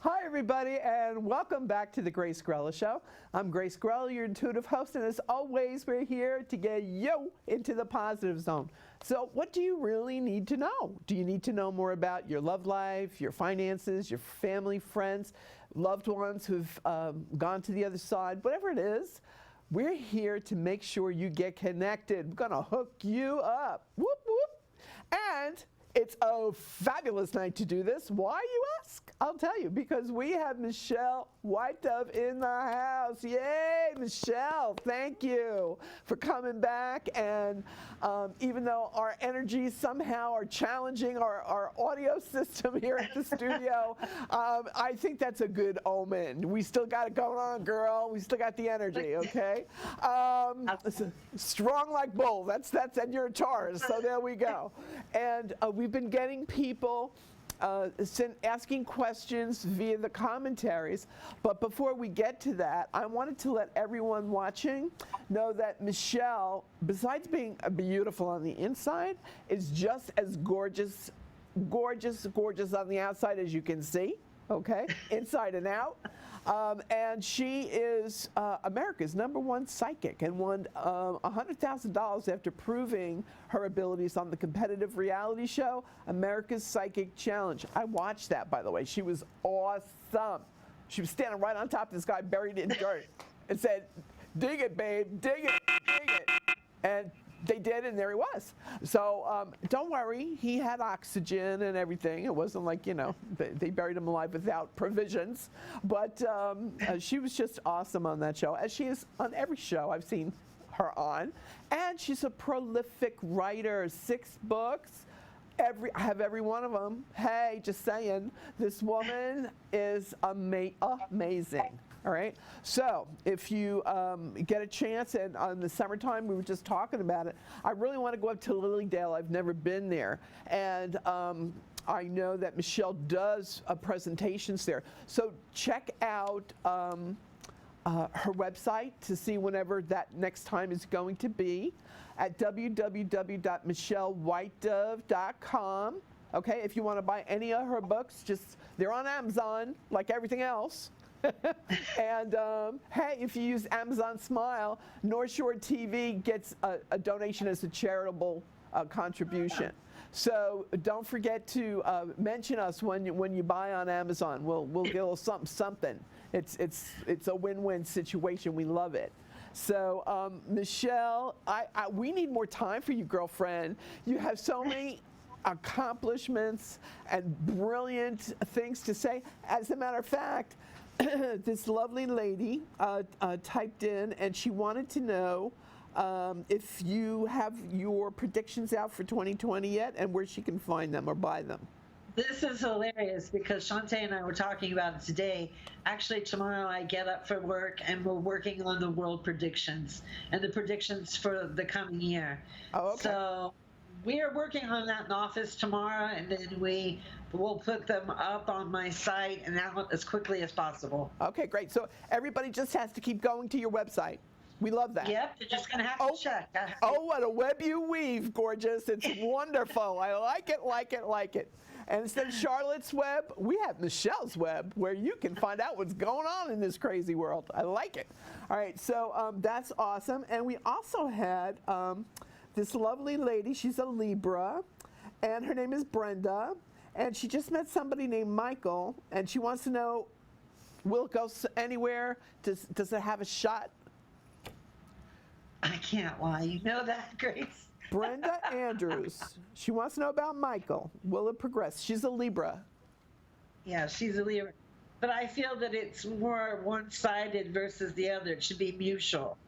Hi, everybody, and welcome back to the Grace Grella Show. I'm Grace Grella, your intuitive host, and as always, we're here to get you into the positive zone. So what do you really need to know? Do you need to know more about your love life, your finances, your family, friends, loved ones who've gone to the other side, whatever it is? We're here to make sure you get connected. We're going to hook you up. Whoop, whoop. And it's a fabulous night to do this. Why, you ask? I'll tell you, because we have Michelle Whitedove in the house. Yay, Michelle, thank you for coming back. And even though our energies somehow are challenging our audio system here at the studio, I think that's a good omen. We still got it going on, girl. We still got the energy, okay? Strong like bull. That's and you're a Taurus, so there we go. And we've been getting people asking questions via the commentaries. But before we get to that, I wanted to let everyone watching know that Michelle, besides being beautiful on the inside, is just as gorgeous on the outside as you can see, okay, inside and out. And she is America's #1 psychic and won $100,000 after proving her abilities on the competitive reality show, America's Psychic Challenge. I watched that, by the way. She was awesome. She was standing right on top of this guy buried in dirt and said, "Dig it, babe, dig it, dig it." And they did, and there he was. So don't worry, he had oxygen and everything. It wasn't like, you know, they buried him alive without provisions. But she was just awesome on that show, as she is on every show I've seen her on. And she's a prolific writer, 6 books. I have every one of them. Hey, just saying, this woman is amazing. All right, so if you get a chance, and on the summertime, we were just talking about it, I really want to go up to Lilydale. I've never been there, and I know that Michelle does presentations there. So check out her website to see whenever that next time is going to be at www.michellewhitedove.com. Okay, if you want to buy any of her books, they're on Amazon like everything else. And hey, if you use Amazon Smile, North Shore TV gets a donation as a charitable contribution. So don't forget to mention us when you buy on Amazon. We'll get a little something. It's a win-win situation. We love it. So Michelle, we need more time for you, girlfriend. You have so many accomplishments and brilliant things to say. As a matter of fact, this lovely lady typed in, and she wanted to know if you have your predictions out for 2020 yet, and where she can find them or buy them. This is hilarious because Shantae and I were talking about it today. Actually, tomorrow I get up for work and we're working on the world predictions and the predictions for the coming year. Oh, okay. So we are working on that in the office tomorrow, and then we'll put them up on my site and out as quickly as possible. Okay, great. So everybody just has to keep going to your website. We love that. Yep, you're just going to have to check. Oh, what a web you weave, gorgeous. It's wonderful. I like it, like it, like it. And instead of Charlotte's web, we have Michelle's web, where you can find out what's going on in this crazy world. I like it. All right, so that's awesome. And we also had this lovely lady. She's a Libra, and her name is Brenda. And she just met somebody named Michael, and she wants to know, will it go anywhere? Does it have a shot? I can't lie. You know that, Grace. Brenda Andrews. She wants to know about Michael. Will it progress? She's a Libra. Yeah, she's a Libra. But I feel that it's more one-sided versus the other. It should be mutual.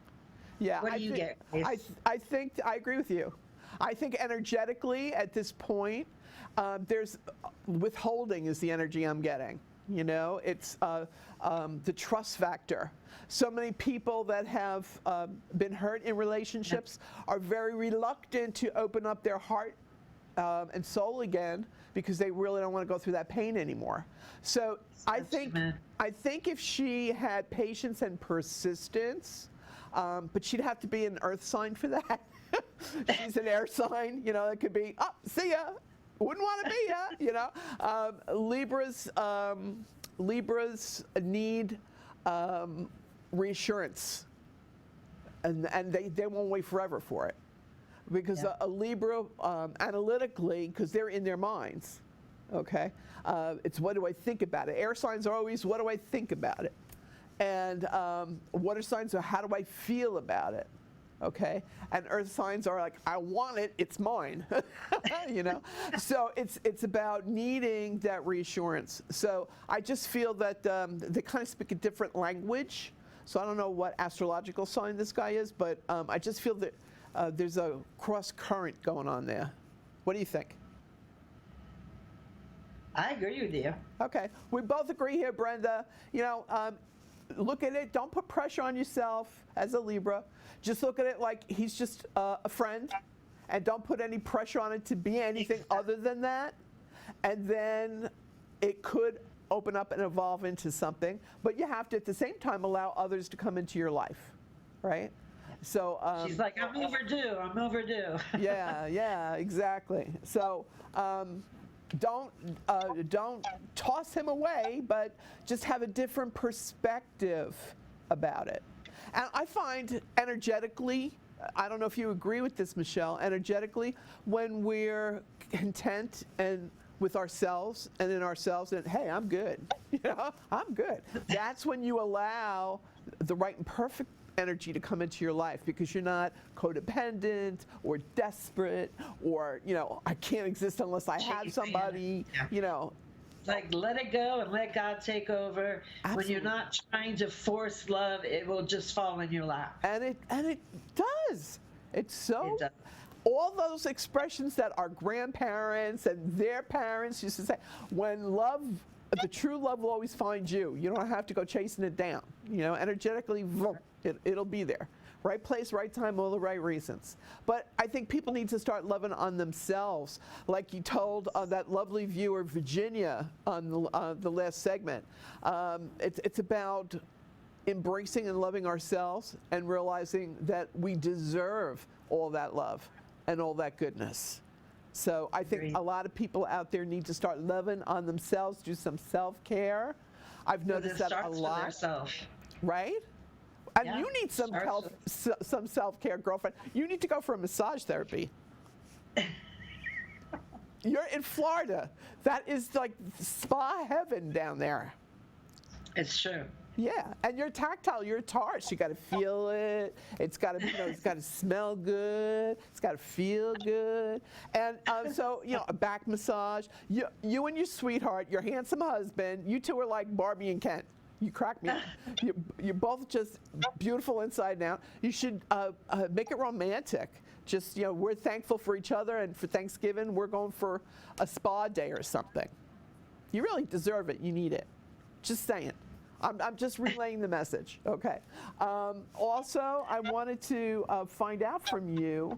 Yeah. What do you get, Grace? I think I agree with you. I think energetically at this point, there's withholding is the energy I'm getting. You know, it's the trust factor. So many people that have been hurt in relationships are very reluctant to open up their heart and soul again because they really don't want to go through that pain anymore. So I think if she had patience and persistence, but she'd have to be an earth sign for that. She's an air sign, you know, it could be, oh, see ya. Wouldn't want to be ya, you know. Libras Libras need reassurance, and they won't wait forever for it. Because a Libra, analytically, because they're in their minds, okay? It's what do I think about it? Air signs are always, what do I think about it? And water signs are, how do I feel about it? Okay? And earth signs are like, I want it, it's mine. You know? So it's about needing that reassurance. So I just feel that they kind of speak a different language. So I don't know what astrological sign this guy is, but I just feel that there's a cross current going on there. What do you think? I agree with you. Okay, we both agree here, Brenda. You know, look at it. Don't put pressure on yourself as a Libra. Just look at it like he's just a friend, and don't put any pressure on it to be anything other than that. And then it could open up and evolve into something, but you have to at the same time allow others to come into your life, right? So she's like, I'm overdue. I'm overdue. yeah, exactly. So don't toss him away, but just have a different perspective about it. And I find energetically, I don't know if you agree with this, Michelle, energetically, when we're content and with ourselves and in ourselves, and hey, I'm good. You know, I'm good. That's when you allow the right and perfect energy to come into your life, because you're not codependent or desperate or, you know, I can't exist unless I have somebody, you know. Like, let it go and let God take over. Absolutely. When you're not trying to force love, it will just fall in your lap. And it does. It's so. It does. All those expressions that our grandparents and their parents used to say, when love, the true love will always find you. You don't have to go chasing it down. You know, energetically, it'll be there. Right place, right time, all the right reasons. But I think people need to start loving on themselves. Like you told that lovely viewer, Virginia, on the last segment. It's about embracing and loving ourselves and realizing that we deserve all that love and all that goodness. So I think a lot of people out there need to start loving on themselves, do some self-care. I've noticed that a lot. Right? And Yeah, you need some self-care, girlfriend. You need to go for a massage therapy. You're in Florida. That is like spa heaven down there. It's true. Yeah, and you're tactile. You're a touch. You got to feel it. It's got to, you know, it's got to smell good. It's got to feel good. And so, you know, a back massage. You and your sweetheart, your handsome husband, you two are like Barbie and Ken. You crack me. You're both just beautiful inside and out. You should make it romantic. Just, you know, we're thankful for each other, and for Thanksgiving, we're going for a spa day or something. You really deserve it. You need it. Just saying. I'm just relaying the message. Okay. Also, I wanted to find out from you.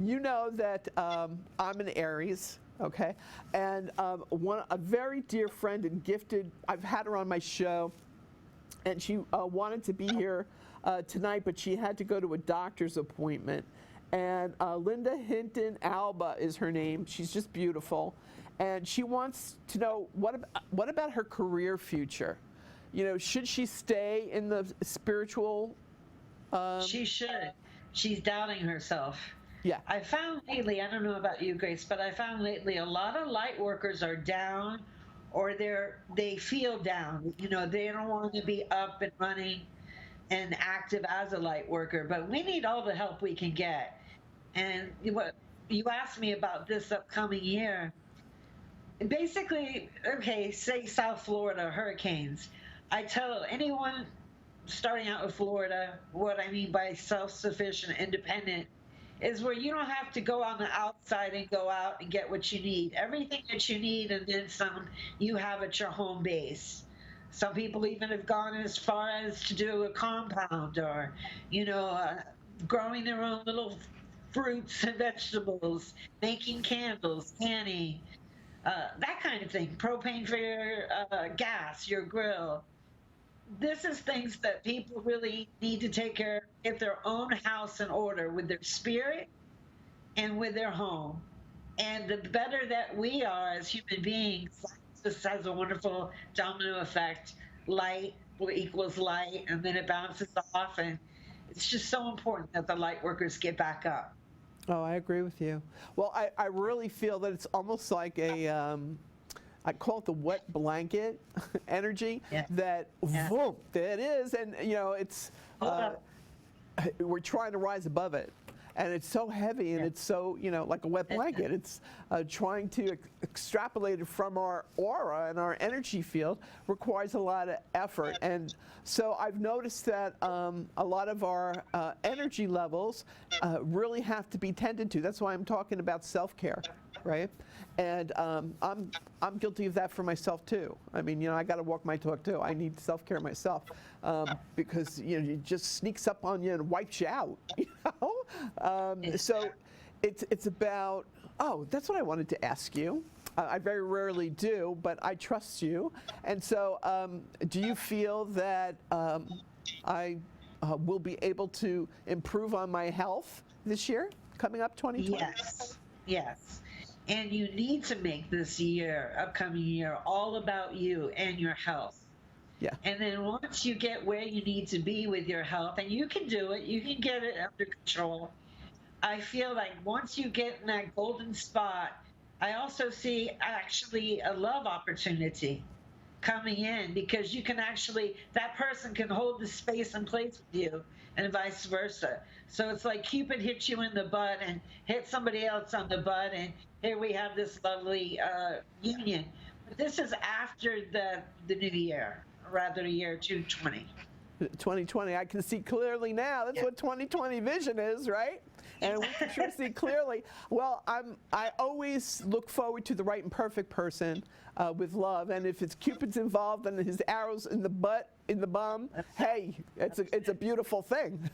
You know that I'm an Aries. Okay, and a very dear friend and gifted, I've had her on my show, and she wanted to be here tonight, but she had to go to a doctor's appointment. And Linda Hinton Alba is her name. She's just beautiful, and she wants to know what about her career future? You know, should she stay in the spiritual? She should. She's doubting herself. Yeah. I found lately, I don't know about you, Grace, but I found lately a lot of light workers are down, or they feel down. You know, they don't want to be up and running and active as a light worker, but we need all the help we can get. And what you asked me about this upcoming year, basically, okay, say South Florida, hurricanes. I tell anyone starting out with Florida, what I mean by self-sufficient, independent, is where you don't have to go on the outside and go out and get what you need. Everything that you need and then some you have at your home base. Some people even have gone as far as to do a compound, or, you know, growing their own little fruits and vegetables, making candles, canning, that kind of thing. Propane for your gas, your grill. This is things that people really need to take care of, get their own house in order with their spirit and with their home. And the better that we are as human beings, just has a wonderful domino effect. Light equals light, and then it bounces off, and it's just so important that the light workers get back up. Oh, I agree with you. Well, I really feel that it's almost like a, I call it the wet blanket energy, Yeah. that, Yeah. boom, there it is. And, it's, we're trying to rise above it. And it's so heavy, and it's so, like a wet blanket. It's trying to extrapolate it from our aura and our energy field requires a lot of effort. And so I've noticed that a lot of our energy levels really have to be tended to. That's why I'm talking about self-care, right? And I'm guilty of that for myself too. I mean, I got to walk my talk too. I need self-care myself because it just sneaks up on you and wipes you out. So it's about, that's what I wanted to ask you. I very rarely do, but I trust you. And so do you feel that I will be able to improve on my health this year, coming up 2020? Yes. And you need to make this upcoming year, all about you and your health. Yeah. And then once you get where you need to be with your health, and you can do it, you can get it under control. I feel like once you get in that golden spot, I also see actually a love opportunity coming in, because you can actually, that person can hold the space and place with you, and vice versa. So it's like Cupid hits you in the butt and hits somebody else on the butt, and here we have this lovely union. But this is after the new year, or rather the year 2020. 2020, I can see clearly now. That's what 2020 vision is, right? And we can sure see clearly. Well, I always look forward to the right and perfect person with love, and if it's Cupid's involved and his arrows in the butt, in the bum, hey, it's a beautiful thing.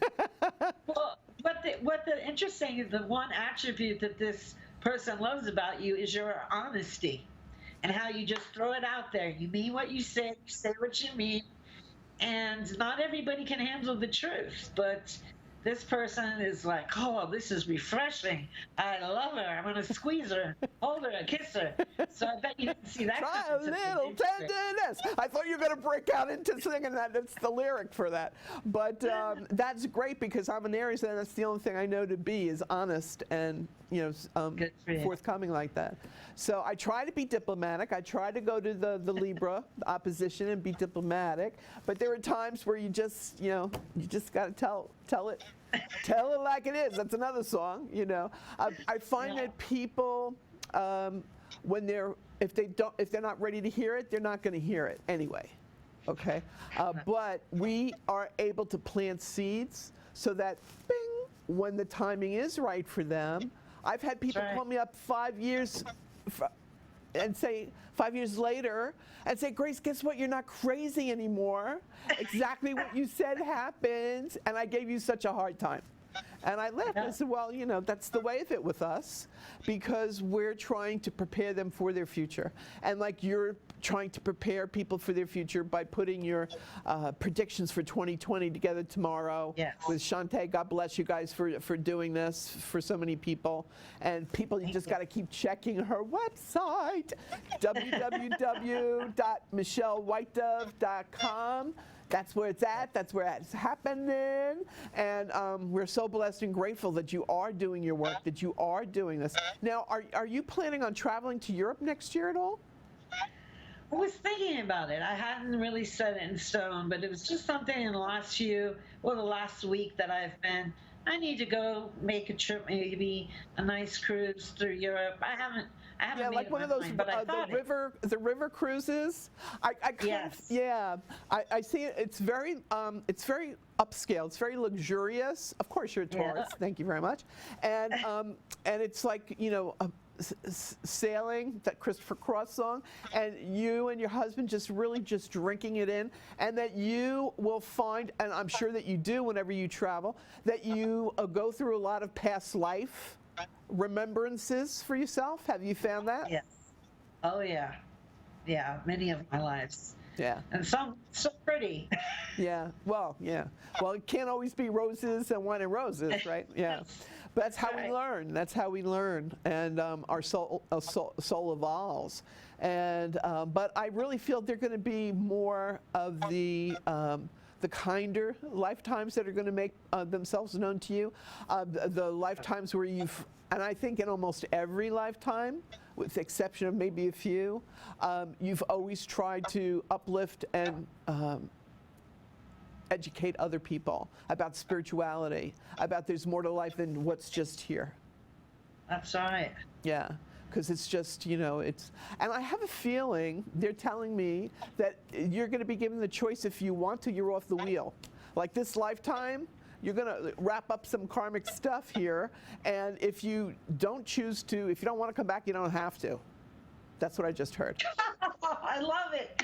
Well, what the interesting, the one attribute that this person loves about you is your honesty, and how you just throw it out there. You mean what you say what you mean, and not everybody can handle the truth, but this person is like, oh, this is refreshing. I love her. I'm going to squeeze her, hold her, kiss her. So I bet you didn't see that. Try a little tenderness. I thought you were going to break out into singing that. That's the lyric for that. But that's great, because I'm an Aries, and that's the only thing I know to be is honest and forthcoming like that. So I try to be diplomatic. I try to go to the Libra, the opposition, and be diplomatic. But there are times where you just got to tell it like it is. That's another song, I find that people, when if they're not ready to hear it, they're not going to hear it anyway. Okay, but we are able to plant seeds so that, bing, when the timing is right for them. I've had people call me up 5 years and say 5 years later and say, Grace, guess what? You're not crazy anymore. Exactly what you said happens, and I gave you such a hard time. And I laughed. I said, well, that's the way of it with us, because we're trying to prepare them for their future. And like you're trying to prepare people for their future by putting your predictions for 2020 together tomorrow with Shantae. God bless you guys for doing this for so many people. And people, you just got to keep checking her website, www.michellewhitedove.com. That's where it's at. That's where it's happening. And we're so blessed and grateful that you are doing your work, that you are doing this. Now, are you planning on traveling to Europe next year at all? I was thinking about it. I hadn't really set it in stone, but it was just something in the last week that I need to go make a trip, maybe a nice cruise through Europe. I haven't yeah, made like up one my of those mind, but I thought the river cruises. I see it. It's very upscale. It's very luxurious. Of course, you're a Taurus. Yeah. Thank you very much. And it's like sailing, that Christopher Cross song, and you and your husband just drinking it in, and that you will find, and I'm sure that you do whenever you travel, that you go through a lot of past life remembrances for yourself. Have you found that? Yeah. Oh yeah. Yeah, many of my lives. Yeah. And some so pretty. Yeah. Well, yeah. Well, it can't always be roses and wine and roses, right? Yeah. But that's how we learn. That's how we learn, and our soul evolves. And but I really feel they're going to be more of the kinder lifetimes that are going to make themselves known to you. The lifetimes where you've, and I think in almost every lifetime, with the exception of maybe a few, you've always tried to uplift and educate other people about spirituality, about there's more to life than what's just here. That's right. Yeah, because it's just, it's, and I have a feeling they're telling me that you're going to be given the choice if you want to, you're off the wheel. Like this lifetime, you're going to wrap up some karmic stuff here, and if you don't choose to, if you don't want to come back, you don't have to. That's what I just heard. I love it.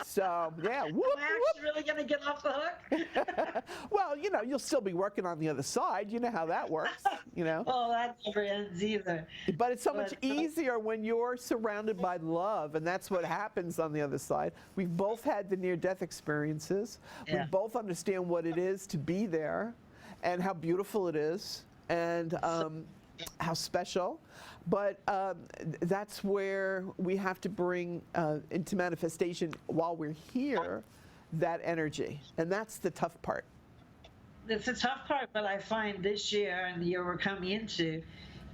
So, yeah. Whoop, Am I actually really going to get off the hook? Well, you'll still be working on the other side. You know how that works, Oh, that never ends either. But it's so much easier when you're surrounded by love, and that's what happens on the other side. We've both had the near-death experiences. Yeah. We both understand what it is to be there and how beautiful it is and how special. But that's where we have to bring into manifestation while we're here that energy. And that's the tough part. It's a tough part, but I find this year and the year we're coming into,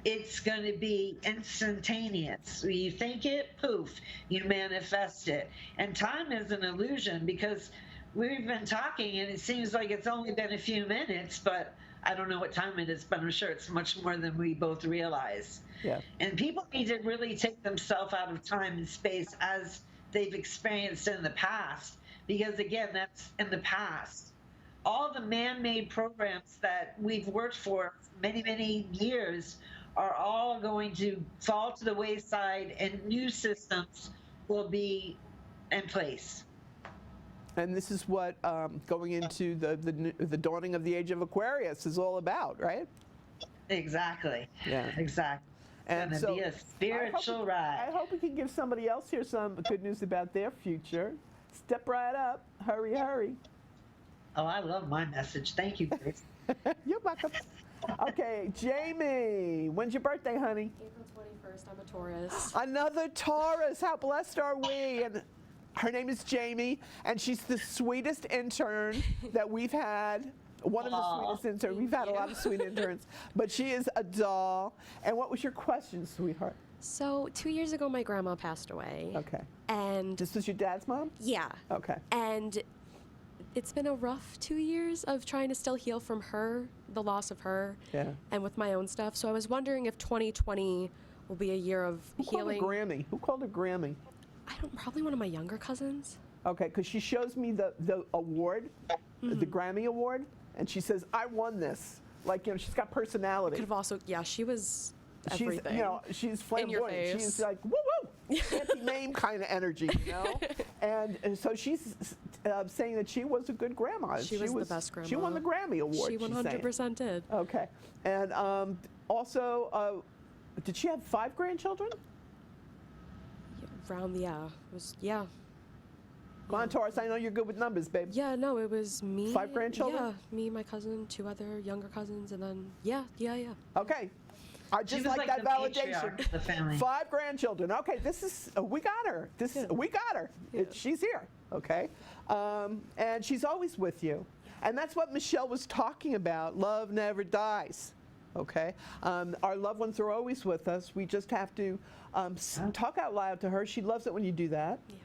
it's going to be instantaneous. You think it, poof, you manifest it. And time is an illusion because we've been talking and it seems like it's only been a few minutes, but I don't know what time it is, but I'm sure it's much more than we both realize. Yeah. And people need to really take themselves out of time and space as they've experienced in the past, because again, that's in the past. All the man-made programs that we've worked for many, many years are all going to fall to the wayside, and new systems will be in place. And this is what going into the dawning of the age of Aquarius is all about, right? Exactly. Yeah. Exactly. And it's so going to be a spiritual ride. I hope we can give somebody else here some good news about their future. Step right up. Hurry, hurry. Oh, I love my message. Thank you, Grace. You're welcome. Okay, Jamie, when's your birthday, honey? April 21st. I'm a Taurus. Another Taurus. How blessed are we? And her name is Jamie, and she's the sweetest intern that we've had. One of the sweetest interns. We've had a lot of sweet interns, but she is a doll. And what was your question, sweetheart? So 2 years ago, my grandma passed away. Okay. And This was your dad's mom? yeah. Okay. And it's been a rough 2 years of trying to still heal from her, the loss of her, Yeah. and with my own stuff. So I was wondering if 2020 will be a year of healing. Who called her Grammy? Who called her Grammy? Probably one of my younger cousins. Okay, because she shows me the award, the Grammy Award, and she says, I won this. Like, she's got personality. Could have also, yeah, she was everything. She's flamboyant. face. She's like, woo woo, anti-name kind of energy, And so she's saying that she was a good grandma. She was the best grandma. She won the Grammy Award. She 100% did. Okay, and also, did she have 5 grandchildren? Yeah. Go on, Taurus. I know you're good with numbers, babe. Yeah, no, it was me. 5 grandchildren? Yeah, me, my cousin, 2 other younger cousins, and then, yeah. Okay. I She just was like like that the validation. matriarch of the family. 5 grandchildren. Okay, this is, we got her. We got her. Yeah. She's here, okay? And she's always with you. And that's what Michelle was talking about. Love never dies, okay? Our loved ones are always with us. We just have to talk out loud to her. She loves it when you do that. Yeah.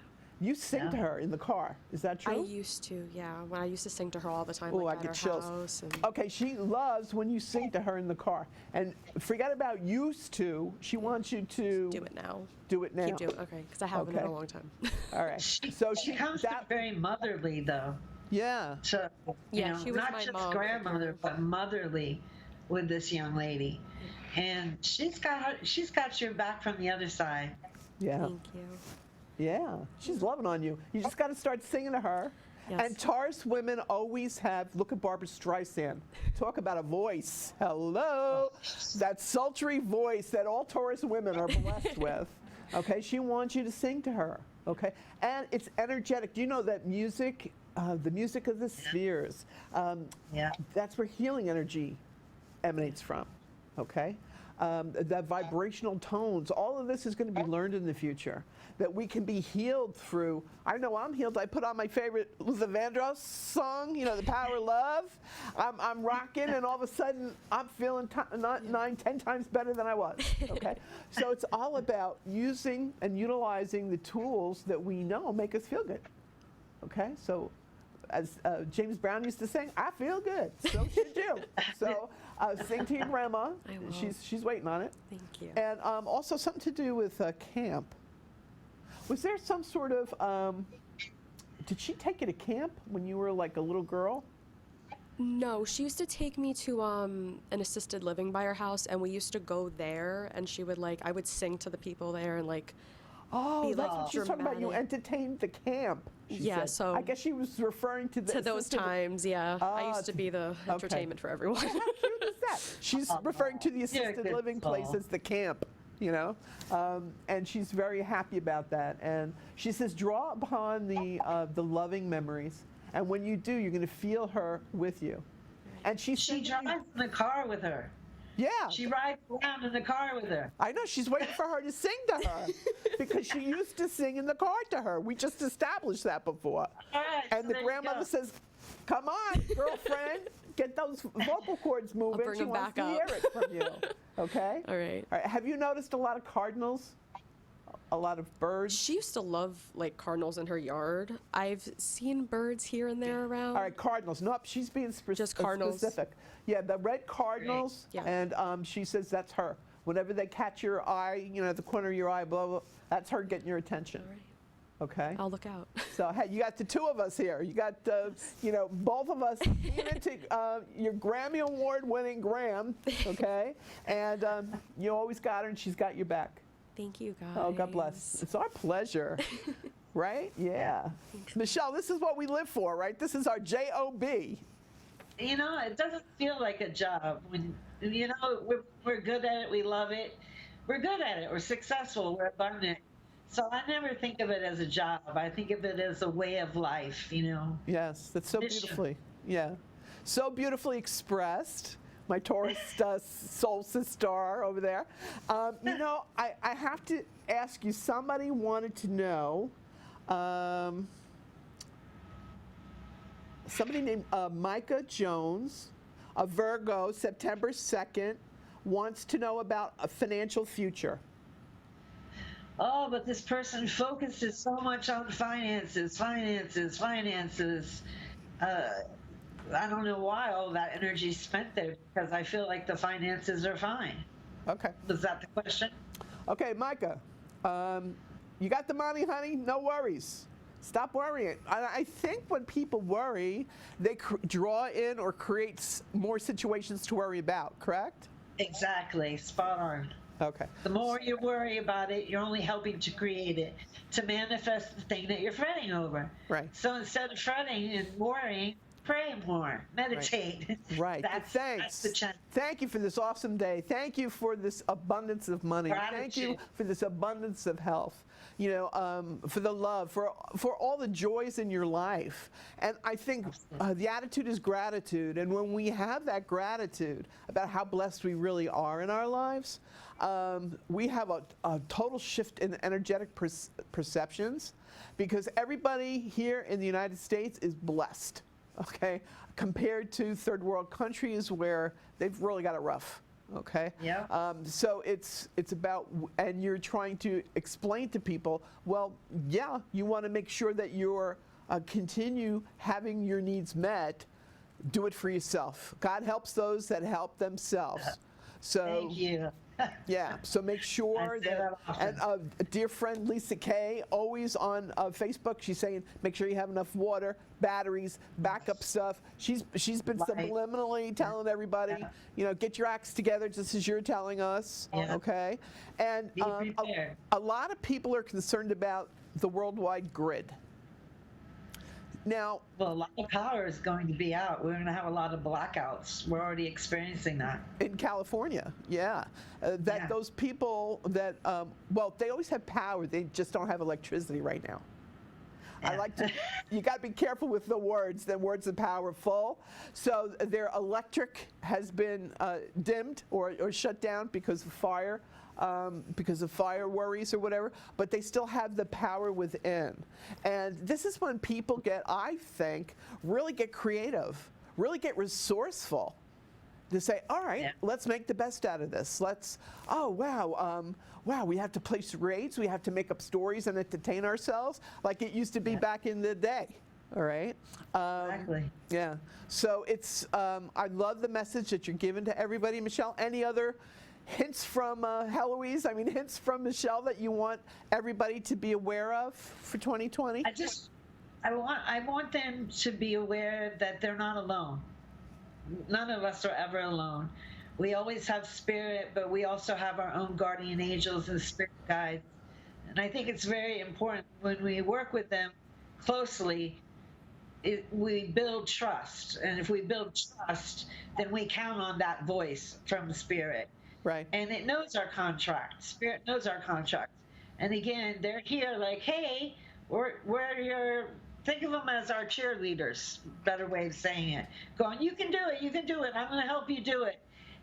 You sing to her in the car. Is that true? I used to, yeah. When I used to sing to her all the time, Oh, like I at get her chills. house. And Okay, she loves when you sing to her in the car. And forget about used to. She wants you to do it now. do it now. Keep doing it, okay, because I haven't in Okay. a long time. All right. She comes to very motherly, though. Yeah. So, Yeah, she was not my just mom. grandmother, but motherly with this young lady. And she's got your back from the other side. Yeah. Thank you. Yeah. She's loving on you. You just got to start singing to her. Yes. And Taurus women always have, look at Barbara Streisand, talk about a voice. Hello, that sultry voice that all Taurus women are blessed with. Okay, she wants you to sing to her. Okay, and it's energetic. Do you know that music, the music of the spheres, that's where healing energy emanates from. Okay, that vibrational tones, all of this is going to be learned in the future. That we can be healed through. I know I'm healed. I put on my favorite Luther Vandross song, you know, The Power of Love. I'm rocking, and all of a sudden I'm feeling 9, 10 times better than I was. Okay, so it's all about using and utilizing the tools that we know make us feel good. Okay, so as James Brown used to sing, I feel good. So should you. So sing to your grandma. I will. She's waiting on it. Thank you. And also something to do with camp. Was there some sort of, did she take you to camp when you were like a little girl? No, she used to take me to an assisted living by her house, and we used to go there, and she would I would sing to the people there and Oh, be that's what she's talking about. You dramatic. entertained the camp. She Yeah, said. so- I guess she was referring to to those assisted- times, yeah. I Ah, used to be the okay. entertainment for everyone. How cute is that? She's referring to the You're a assisted good living place soul. as the camp, you know, and she's very happy about that. And she says, draw upon the loving memories, and when you do, you're going to feel her with you. And She said, drives in the car with her. yeah. She rides around in the car with her. I know, she's waiting for her to sing to her because she used to sing in the car to her. We just established that before. All right, And so the there you grandmother go. says, come on, girlfriend, get those vocal cords moving. bring She them wants back to up. hear it from you. Okay? All right. All right. Have you noticed a lot of cardinals? A lot of birds? She used to love cardinals in her yard. I've seen birds here and there around. All right, cardinals. Nope, she's being Just cardinals. specific. Yeah, the red cardinals, Yeah. and she says that's her. Whenever they catch your eye, you know, the corner of your eye, blah, blah, that's her getting your attention. All right. Okay? I'll look out. So, hey, you got the two of us here. You got, you know, both of us being into your Grammy Award winning Graham, okay? And you always got her, and she's got your back. Thank you, guys. Oh, God bless. It's our pleasure. Right? Yeah. Michelle, this is what we live for, right? This is our J-O-B. You know, it doesn't feel like a job. When you know we're good at it, we love it. We're good at it. We're successful. We're abundant. So I never think of it as a job. I think of it as a way of life. You know. Yes, that's so Mission. beautifully, yeah. So beautifully expressed. My Taurus soul sister over there. You know, I have to ask you, somebody wanted to know, somebody named Micah Jones, a Virgo, September 2nd, wants to know about a financial future. Oh, but this person focuses so much on finances. I don't know why all that energy is spent there, because I feel like the finances are fine. Okay. Was that the question? Okay, Micah, you got the money, honey? No worries. Stop worrying. I think when people worry, they draw in or create more situations to worry about, correct? Exactly. Spot on. Okay. The more you worry about it, you're only helping to create it, to manifest the thing that you're fretting over. Right. So instead of fretting and worrying, pray more, meditate. Right. That's Thanks. the chance. Thank you for this awesome day. Thank you for this abundance of money. Thank you Gratitude. for this abundance of health. You know, for the love, for all the joys in your life. And I think the attitude is gratitude. And when we have that gratitude about how blessed we really are in our lives, we have a total shift in energetic perceptions, because everybody here in the United States is blessed. Okay, compared to third world countries where they've really got it rough. Okay. Yeah. So it's about, and you're trying to explain to people, well, yeah, you want to make sure that you're continue having your needs met. Do it for yourself. God helps those that help themselves. So Thank you. yeah, so make sure I say that, that often. and a dear friend Lisa Kay, always on Facebook, she's saying, make sure you have enough water, batteries, backup stuff. She's been Right. subliminally telling everybody, Yeah. you know, get your acts together just as you're telling us, Yeah. okay? And Be prepared. a lot of people are concerned about the worldwide grid. Now, Well, a lot of power is going to be out. We're going to have a lot of blackouts. We're already experiencing that. in California, yeah, Yeah. those people that, well, they always have power. They just don't have electricity right now. I Yeah. like to, you got to be careful with the words. The words are powerful. So their electric has been dimmed or shut down because of fire worries or whatever, but they still have the power within. And this is when people get, I think, really get creative, really get resourceful. To say, all right, Yeah. let's make the best out of this. Oh, wow, we have to place rates, we have to make up stories and entertain ourselves like it used to be Yeah. back in the day, all right? Exactly. Yeah, so it's, I love the message that you're giving to everybody. Michelle, any other hints from Heloise, hints from Michelle that you want everybody to be aware of for 2020? I want them to be aware that they're not alone. None of us are ever alone. We always have spirit, but we also have our own guardian angels and spirit guides. And I think it's very important when we work with them closely, we build trust. And if we build trust, then we count on that voice from spirit. Right. And it knows our contract. Spirit knows our contract. And again, they're here like, hey, we're your, think of them as our cheerleaders, better way of saying it. Going, you can do it, I'm going to help you do it.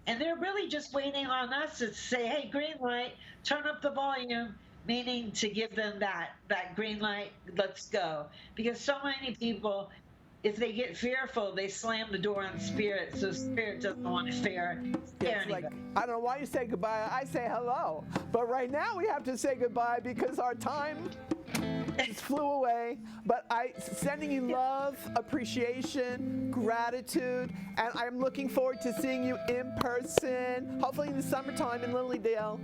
And they're really just waiting on us to say, hey, green light, turn up the volume, meaning to give them that green light, let's go. Because so many people, if they get fearful, they slam the door on spirit, so spirit doesn't want to scare It's like, anybody. I don't know why you say goodbye, I say hello. But right now we have to say goodbye because our time just flew away. But sending you love, appreciation, gratitude, and I'm looking forward to seeing you in person, hopefully in the summertime in Lilydale.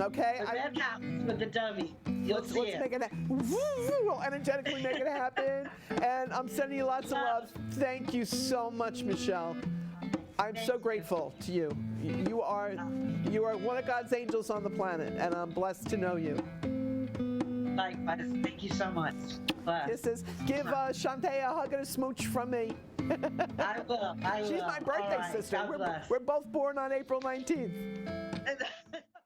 Okay? The red happens with the dovey. You'll see Let's it. make it, we'll energetically make it happen. And I'm sending you lots of love. Thank you so much, Michelle. I'm so grateful to you. You are one of God's angels on the planet, and I'm blessed to know you. Likewise. Thank you so much. Bless. Kisses. Give Shantae a hug and a smooch from me. I will. She's my birthday All right. sister. God bless. We're both born on April 19th.